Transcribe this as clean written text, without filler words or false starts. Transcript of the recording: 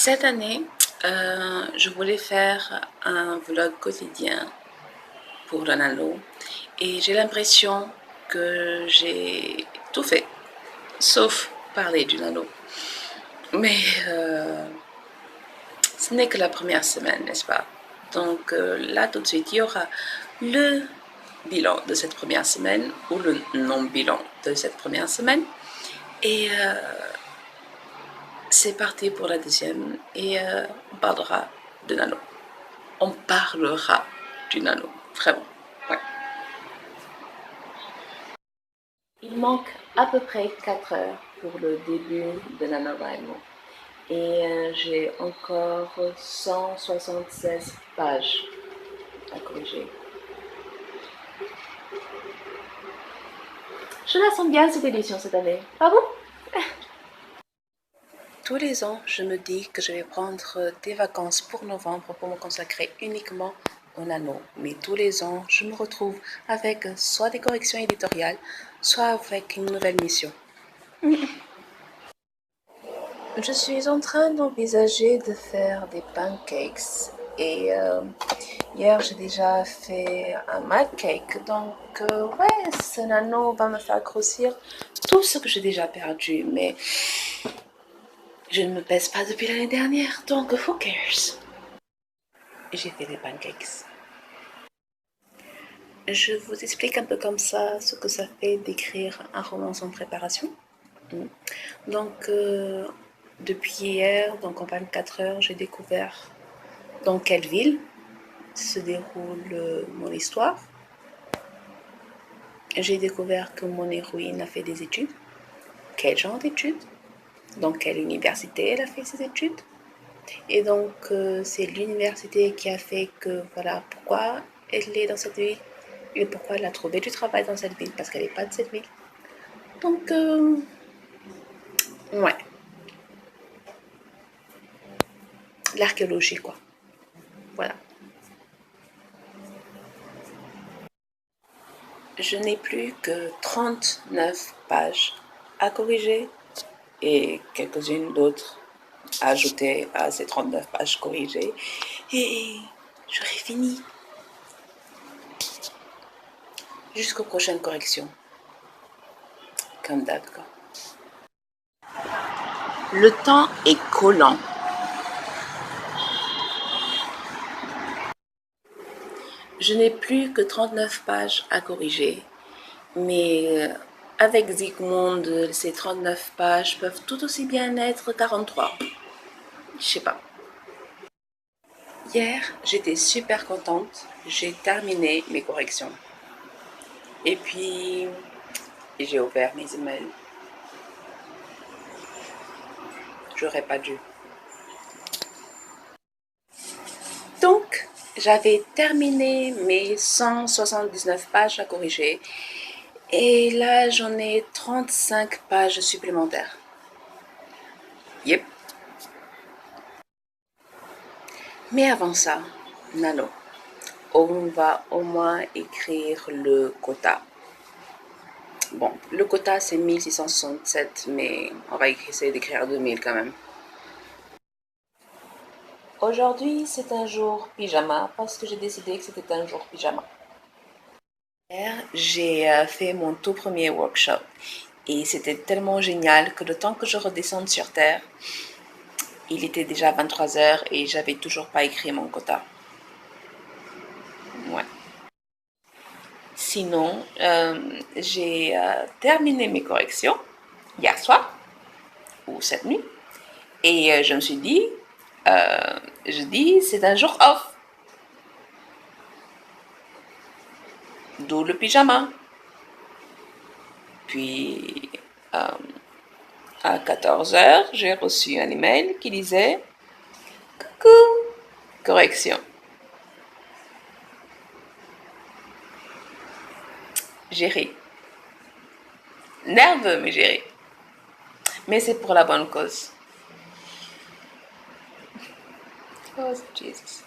Cette année, je voulais faire un vlog quotidien pour le Nano et j'ai l'impression que j'ai tout fait, sauf parler du Nano. Mais ce n'est que la première semaine, n'est-ce pas? Donc là, tout de suite, il y aura le bilan de cette première semaine ou le non-bilan de cette première semaine. Et c'est parti pour la deuxième et on parlera de Nano. On parlera du Nano, vraiment. Ouais. Il manque à peu près 4 heures pour le début de NaNoWriMo. Et j'ai encore 176 pages à corriger. Je la sens bien cette édition cette année, pas vous? Tous les ans, je me dis que je vais prendre des vacances pour novembre pour me consacrer uniquement au Nano. Mais tous les ans, je me retrouve avec soit des corrections éditoriales, soit avec une nouvelle mission. Je suis en train d'envisager de faire des pancakes. Et hier, j'ai déjà fait un mad cake. Donc, ouais, ce Nano va me faire grossir tout ce que j'ai déjà perdu. Mais je ne me pèse pas depuis l'année dernière, donc who cares? J'ai fait des pancakes. Je vous explique un peu comme ça ce que ça fait d'écrire un roman sans préparation. Donc, depuis hier, donc en 24 heures, j'ai découvert dans quelle ville se déroule mon histoire. J'ai découvert que mon héroïne a fait des études. Quel genre d'études? Dans quelle université elle a fait ses études? Et donc, c'est l'université qui a fait que, voilà, pourquoi elle est dans cette ville et pourquoi elle a trouvé du travail dans cette ville, parce qu'elle n'est pas de cette ville. Donc, ouais. L'archéologie, quoi. Voilà. Je n'ai plus que 39 pages à corriger et quelques-unes d'autres à ajouter à ces 39 pages corrigées. Et j'aurai fini. Jusqu'aux prochaines corrections. Comme d'hab, quoi. Le temps est collant. Je n'ai plus que 39 pages à corriger, mais avec Zygmunt, ces 39 pages peuvent tout aussi bien être 43. Je sais pas. Hier, j'étais super contente. J'ai terminé mes corrections. Et puis, j'ai ouvert mes emails. J'aurais pas dû. Donc, j'avais terminé mes 179 pages à corriger. Et là, j'en ai 35 pages supplémentaires. Yep. Mais avant ça, Nano, on va au moins écrire le quota. Bon, le quota c'est 1667, mais on va essayer d'écrire 2000 quand même. Aujourd'hui, c'est un jour pyjama parce que j'ai décidé que c'était un jour pyjama. Hier, j'ai fait mon tout premier workshop et c'était tellement génial que le temps que je redescende sur Terre, il était déjà 23 heures et j'avais toujours pas écrit mon quota. Ouais. Sinon, j'ai terminé mes corrections hier soir ou cette nuit et je me suis dit, c'est un jour off. D'où le pyjama. Puis, à 14 heures, j'ai reçu un email qui disait coucou, correction. J'ai ri. Nerveux, mais j'ai ri. Mais c'est pour la bonne cause. Oh, Jesus.